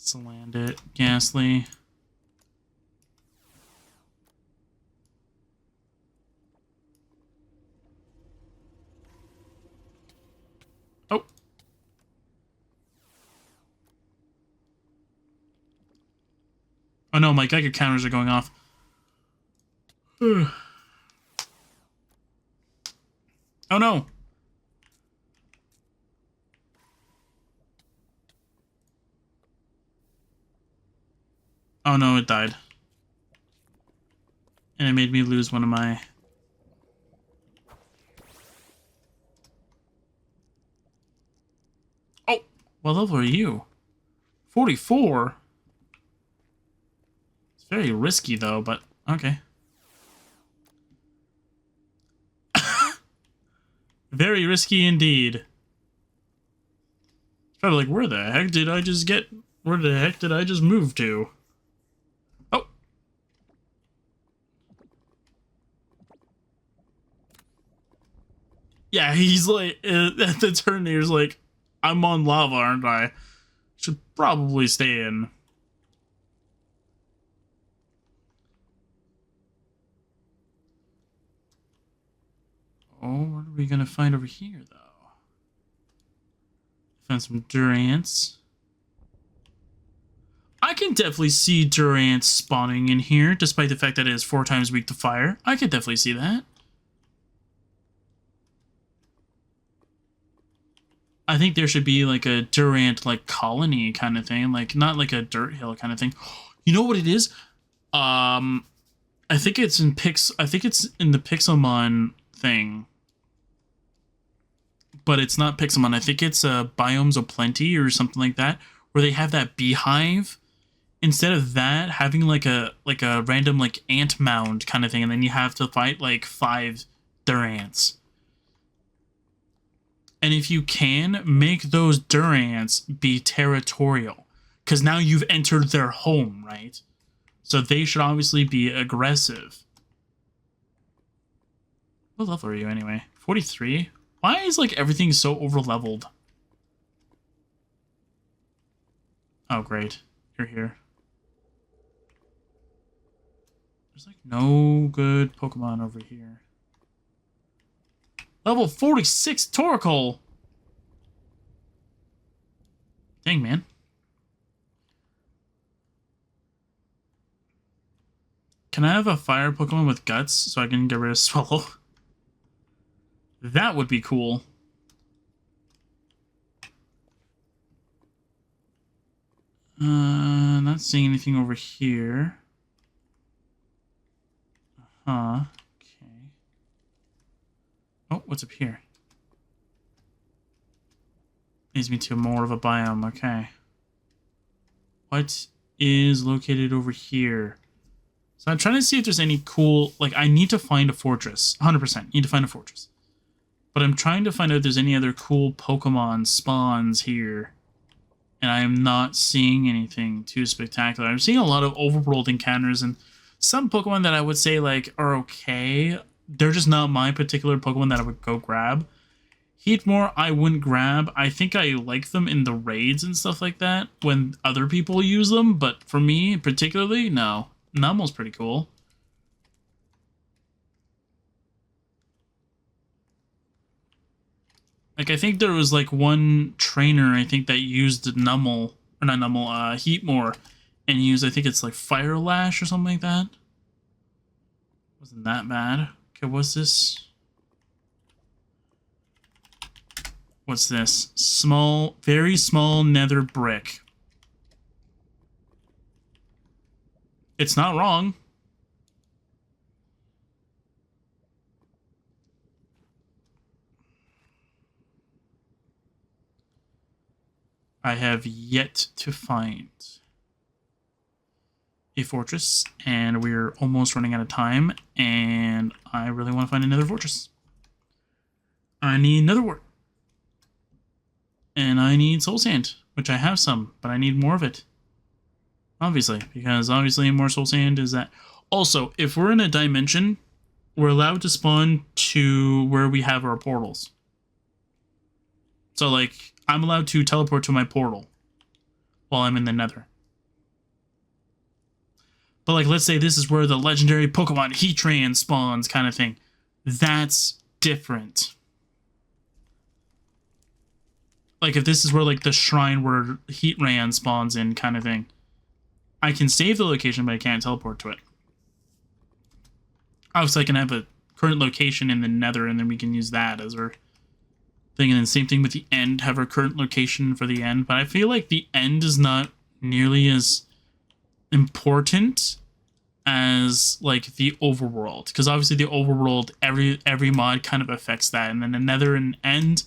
Let's land it. Ghastly. Oh. Oh no, my Geiger counters are going off. Oh no. Oh no, it died. And it made me lose one of my... Oh! What level are you? 44? It's very risky though, but okay. Very risky indeed. It's probably like, where the heck did I just get... Where the heck did I just move to? Oh! Yeah, he's like... at the turn he's like, I'm on lava, aren't I? Should probably stay in. Oh, what are we gonna find over here, though? Found some Durants. I can definitely see Durants spawning in here, despite the fact that it is 4 times weak to fire. I can definitely see that. I think there should be like a Durant like colony kind of thing, like not like a dirt hill kind of thing. You know what it is? I think it's in I think it's in the Pixelmon thing. But it's not Pixelmon. I think it's Biomes of Plenty or something like that, where they have that beehive. Instead of that, having like a random like ant mound kind of thing, and then you have to fight like 5 Durants. And if you can, make those Durants be territorial, because now you've entered their home, right? So they should obviously be aggressive. What level are you anyway? 43? Why is like everything so over-leveled? Oh, great. You're here. There's like no good Pokemon over here. Level 46 Torkoal! Dang, man. Can I have a fire Pokemon with guts so I can get rid of Swallow? That would be cool. Not seeing anything over here. Okay. Oh, what's up here? Leads me to more of a biome, okay. What is located over here? So I'm trying to see if there's any cool... Like, I need to find a fortress. 100%. Need to find a fortress. But I'm trying to find out if there's any other cool Pokemon spawns here. And I am not seeing anything too spectacular. I'm seeing a lot of overworld encounters and some Pokemon that I would say, like, are okay. They're just not my particular Pokemon that I would go grab. Heatmore, I wouldn't grab. I think I like them in the raids and stuff like that when other people use them. But for me, particularly, no. Numel's pretty cool. Like, I think there was, like, one trainer, I think, that used Numel, or not Numel, Heatmore, and used, I think it's, like, Fire Lash or something like that. Wasn't that bad. Okay, what's this? What's this? Small, very small nether brick. It's not wrong. I have yet to find a fortress, and we're almost running out of time, and I really want to find another fortress. I need another wart. And I need soul sand, which I have some, but I need more of it. Obviously, because obviously more soul sand is that. Also, if we're in a dimension, we're allowed to spawn to where we have our portals. So, like, I'm allowed to teleport to my portal while I'm in the nether. But like, let's say this is where the legendary Pokemon Heatran spawns kind of thing. That's different. Like if this is where like the shrine where Heatran spawns in kind of thing. I can save the location, but I can't teleport to it. Obviously, I can have a current location in the Nether, and then we can use that as our thing. And then same thing with the end, have our current location for the end. But I feel like the end is not nearly as important as like the overworld, because obviously the overworld, every mod kind of affects that, and then the Nether and end,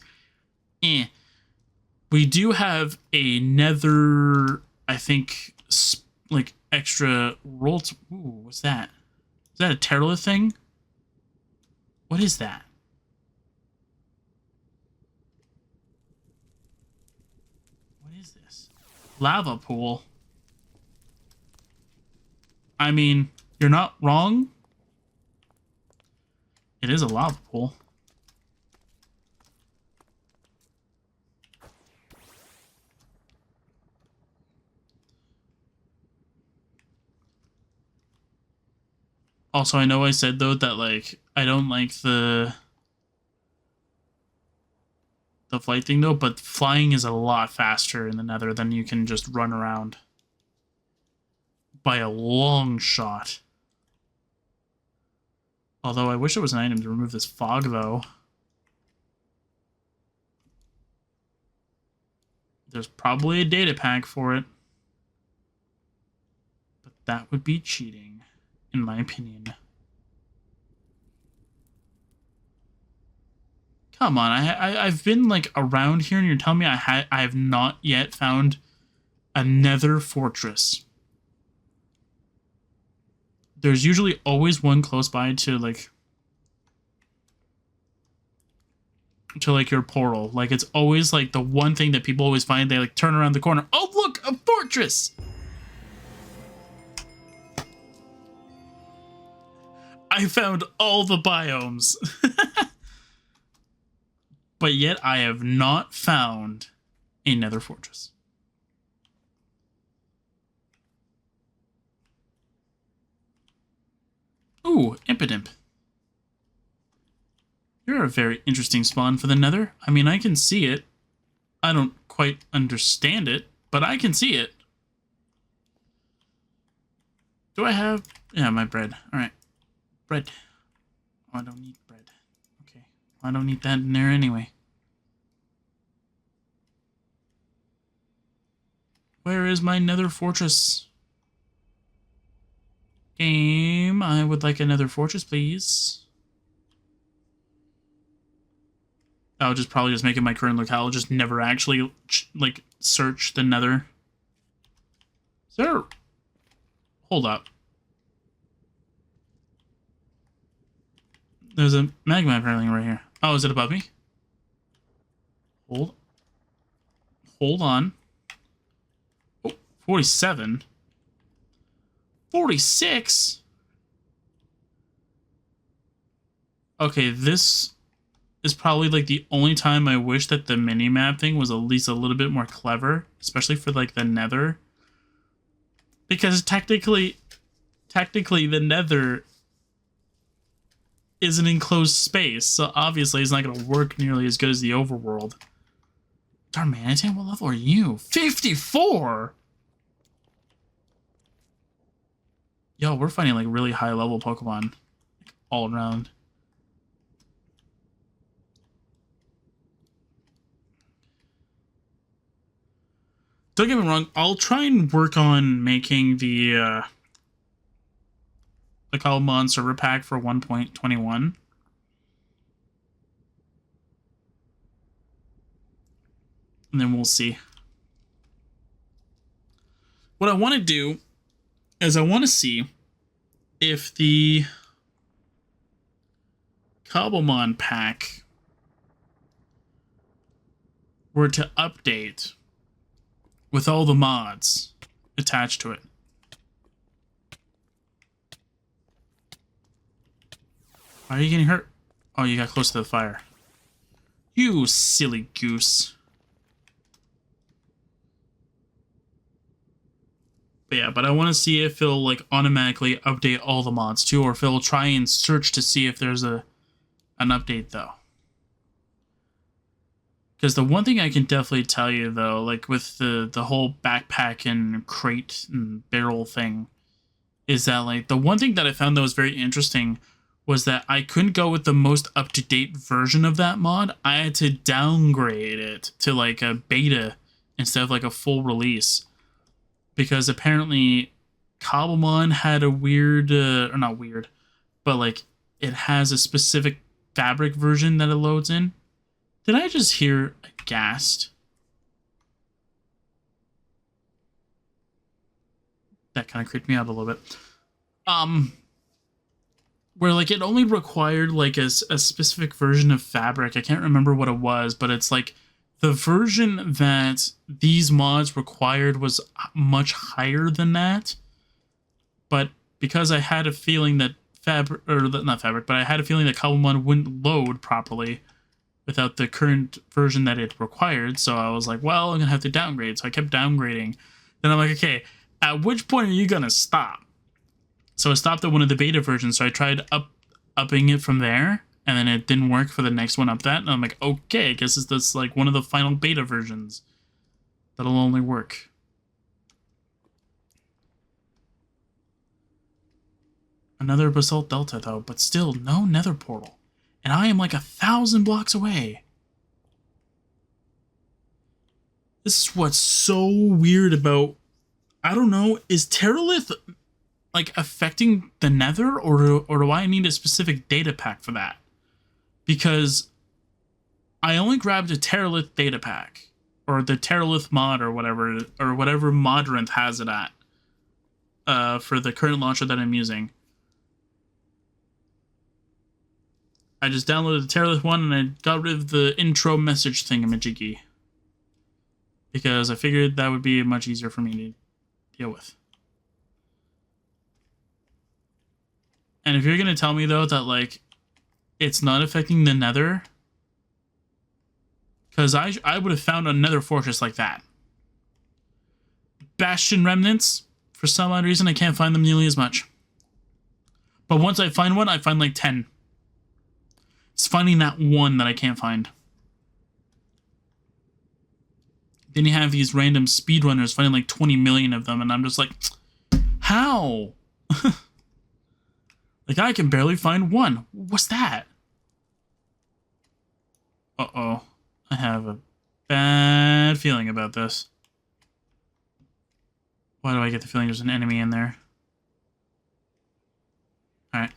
we do have a Nether, I think, like extra rolls. Ooh, what's that? Is that a Terralith thing? What is that? What is this? Lava pool. I mean, you're not wrong. It is a lava pool. Also, I know I said, though, that, like, I don't like the flight thing, though, but flying is a lot faster in the Nether than you can just run around. By a long shot. Although I wish there was an item to remove this fog, though. There's probably a data pack for it. But that would be cheating, in my opinion. Come on, I've been like around here and you're telling me I have not yet found a Nether fortress. There's usually always one close by to like your portal. Like it's always like the one thing that people always find. They like turn around the corner. Oh look, a fortress! I found all the biomes. But yet I have not found a Nether fortress. Ooh, Impidimp. You're a very interesting spawn for the Nether. I mean, I can see it. I don't quite understand it, but I can see it. Do I have... Yeah, my bread. Alright. Bread. Oh, I don't need bread. Okay. I don't need that in there anyway. Where is my Nether fortress? Game, I would like another fortress, please. I'll just probably just make it my current locale. I'll just never actually, like, search the Nether. Is there... Hold up. There's a magma apparently right here. Oh, is it above me? Hold on. Oh, 47. 46? Okay, this is probably like the only time I wish that the mini-map thing was at least a little bit more clever, especially for like the Nether. Because technically the Nether is an enclosed space, so obviously it's not going to work nearly as good as the overworld. Darn Manatee, what level are you? 54? Yo, we're finding like really high level Pokemon like, all around. Don't get me wrong, I'll try and work on making the Cobblemon server pack for 1.21. And then we'll see. What I want to do is I want to see if the Cobblemon pack were to update with all the mods attached to it. Why are you getting hurt? Oh, you got close to the fire. You silly goose. But yeah, but I want to see if it'll like automatically update all the mods too, or if it'll try and search to see if there's an update though. Because the one thing I can definitely tell you though, like with the whole backpack and crate and barrel thing, is that like the one thing that I found that was very interesting was that I couldn't go with the most up-to-date version of that mod. I had to downgrade it to like a beta instead of like a full release. Because apparently Cobblemon had a weird, or not weird, but like it has a specific fabric version that it loads in. Did I just hear a ghast? That kind of creeped me out a little bit. Where like it only required like a specific version of fabric. I can't remember what it was, but it's like the version that these mods required was much higher than that. But because I had a feeling that I had a feeling that Cobblemon wouldn't load properly without the current version that it required. So I was like, well, I'm gonna have to downgrade. So I kept downgrading. Then I'm like, okay, at which point are you gonna stop? So I stopped at one of the beta versions. So I tried upping it from there, and then it didn't work for the next one up that. And I'm like, okay, I guess it's this like one of the final beta versions that'll only work. Another Basalt Delta though, but still no nether portal. And I am like 1,000 blocks away. This is what's so weird about, I don't know, is Terralith like affecting the nether, or do I need a specific data pack for that? Because I only grabbed a Terralith data pack, or the Terralith mod, or whatever Modrinth has it at, for the current launcher that I'm using. I just downloaded the Terralith one and I got rid of the intro message thingamajiggy. Because I figured that would be much easier for me to deal with. And if you're going to tell me, though, that, like, it's not affecting the nether, because I would have found a nether fortress like that. Bastion remnants, for some odd reason, I can't find them nearly as much. But once I find one, I find like 10. It's finding that one that I can't find. Then you have these random speedrunners finding like 20 million of them, and I'm just like, how? Like, I can barely find one. What's that? Uh-oh. I have a bad feeling about this. Why do I get the feeling there's an enemy in there? Alright.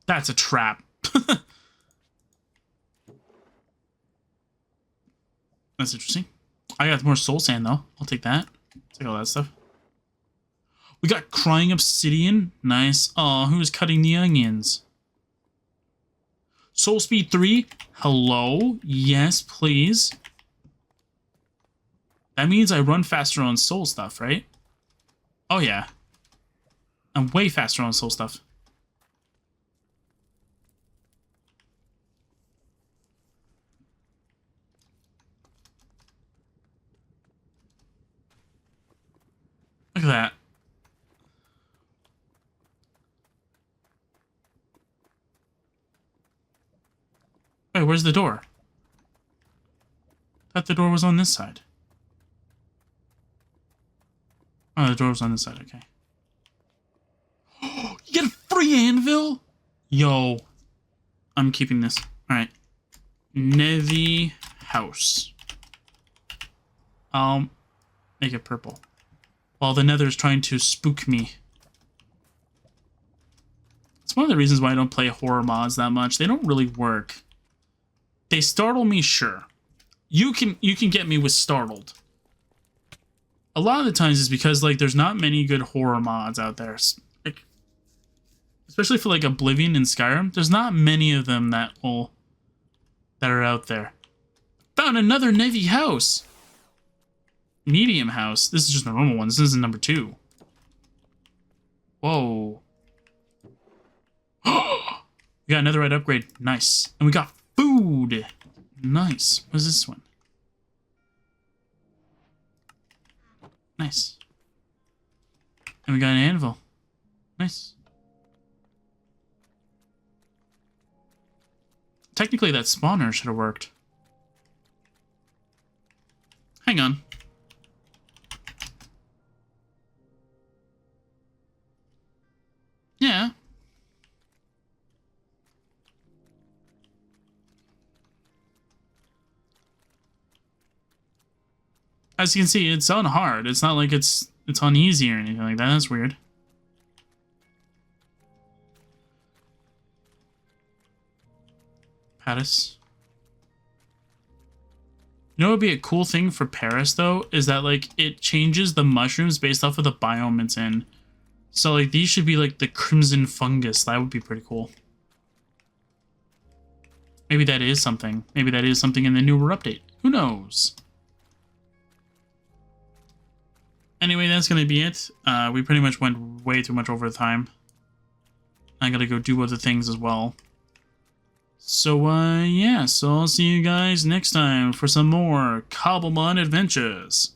That's a trap. That's interesting. I got more soul sand, though. I'll take that. Take all that stuff. We got crying obsidian. Nice. Aw, who's cutting the onions? Soul speed 3. Hello? Yes, please. That means I run faster on soul stuff, right? Oh, yeah. I'm way faster on soul stuff. Look at that. Wait, where's the door? I thought the door was on this side. Oh, the door was on this side, okay. You get a free anvil? Yo. I'm keeping this. Alright. Nevi house. I'll make it purple. While the nether's trying to spook me. It's one of the reasons why I don't play horror mods that much. They don't really work. They startle me, sure. You can get me with startled. A lot of the times it's because like there's not many good horror mods out there. Like, especially for like Oblivion and Skyrim, there's not many of them that are out there. Found another Nevi house. Medium house. This is just a normal one. This isn't number 2. Whoa. We got another red upgrade. Nice. And we got food. Nice. What is this one? Nice. And we got an anvil. Nice. Technically, that spawner should have worked. Hang on. Yeah. As you can see, it's on hard. It's not like it's on easy or anything like that. That's weird. Paris. You know what would be a cool thing for Paris, though? Is that, like, it changes the mushrooms based off of the biome it's in. So, like, these should be, like, the crimson fungus. That would be pretty cool. Maybe that is something. Maybe that is something in the newer update. Who knows? Anyway, that's going to be it. We pretty much went way too much over the time. I got to go do other things as well. So, yeah, so I'll see you guys next time for some more Cobblemon adventures.